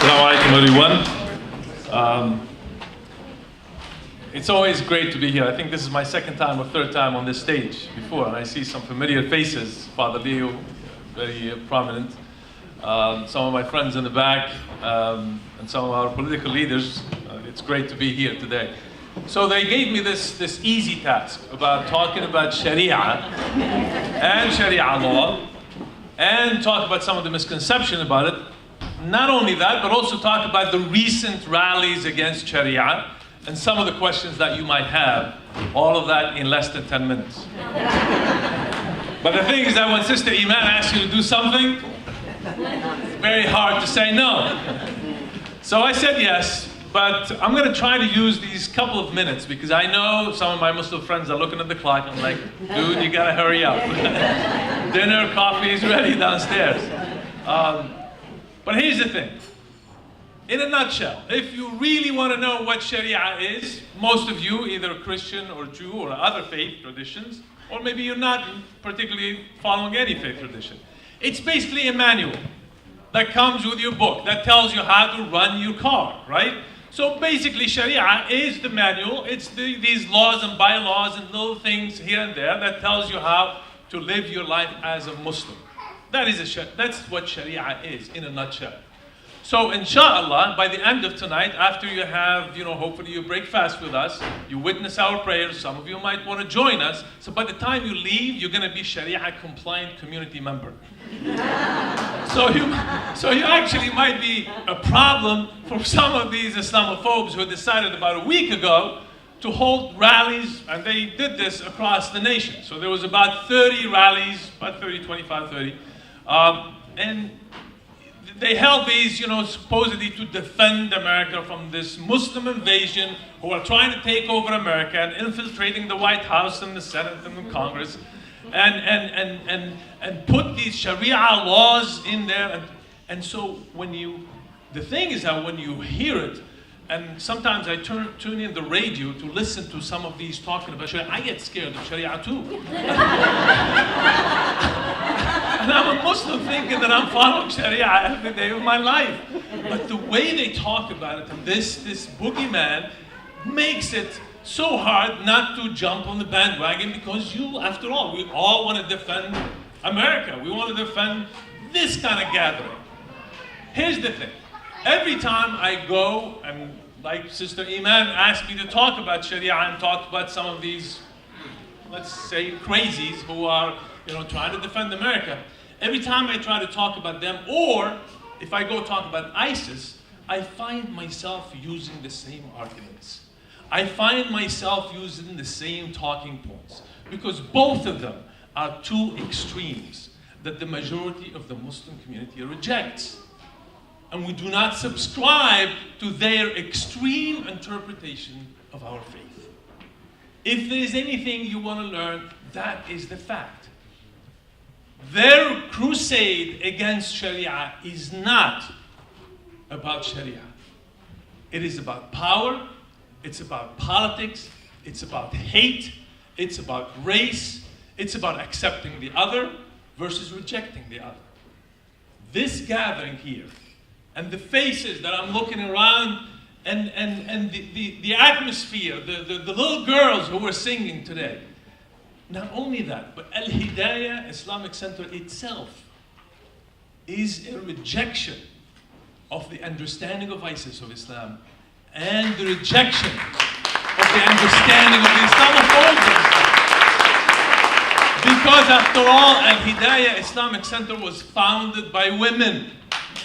Assalamu alaikum, everyone. It's always great to be here. I think this is my second time or third time on this stage before, and I see some familiar faces. Father Leo, very prominent. Some of my friends in the back, and some of our political leaders. It's great to be here today. So they gave me this easy task about talking about Sharia and Sharia law, and talk about some of the misconception about it. Not only that, but also talk about the recent rallies against Sharia and some of the questions that you might have. All of that in less than 10 minutes. But the thing is that when Sister Iman asks you to do something, it's very hard to say no. So I said yes, but I'm going to try to use these couple of minutes because I know some of my Muslim friends are looking at the clock and like, dude, you got to hurry up. Dinner, coffee is ready downstairs. But here's the thing. In a nutshell, if you really want to know what Sharia is, most of you, either Christian or Jew or other faith traditions, or maybe you're not particularly following any faith tradition. It's basically a manual that comes with your book that tells you how to run your car, right? So basically Sharia is the manual. It's these laws and bylaws and little things here and there that tells you how to live your life as a Muslim. That's what Sharia is in a nutshell. So inshallah, by the end of tonight, after you have, hopefully you break fast with us, you witness our prayers, some of you might want to join us. So by the time you leave, you're going to be Sharia compliant community member. So you actually might be a problem for some of these Islamophobes who decided about a week ago to hold rallies, and they did this across the nation. So there was about 30 rallies, about 30, 25, 30. And they held these, supposedly to defend America from this Muslim invasion who are trying to take over America and infiltrating the White House and the Senate and the Congress and put these Sharia laws in there. And so the thing is that when you hear it, and sometimes I tune in the radio to listen to some of these talking about Sharia, I get scared of Sharia too. And I'm a Muslim thinking that I'm following Sharia every day of my life. But the way they talk about it, and this boogeyman makes it so hard not to jump on the bandwagon because after all, we all want to defend America. We want to defend this kind of gathering. Here's the thing. Every time I go, and like Sister Iman asked me to talk about Sharia and talk about some of these, let's say, crazies who are, trying to defend America, every time I try to talk about them, or if I go talk about ISIS, I find myself using the same arguments. I find myself using the same talking points, because both of them are two extremes that the majority of the Muslim community rejects. And we do not subscribe to their extreme interpretation of our faith. If there is anything you want to learn, that is the fact. Their crusade against Sharia is not about Sharia. It is about power, it's about politics, it's about hate, it's about race, it's about accepting the other versus rejecting the other. This gathering here, and the faces that I'm looking around, and the atmosphere, the little girls who were singing today. Not only that, but Al-Hidayah Islamic Center itself is a rejection of the understanding of ISIS, of Islam, and the rejection of the understanding of the Islamophobia. Because after all, Al-Hidayah Islamic Center was founded by women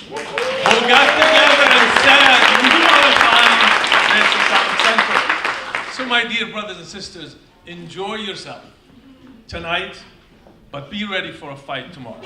who got together and said, we want to found this Islamic Center. So my dear brothers and sisters, enjoy yourself tonight, but be ready for a fight tomorrow.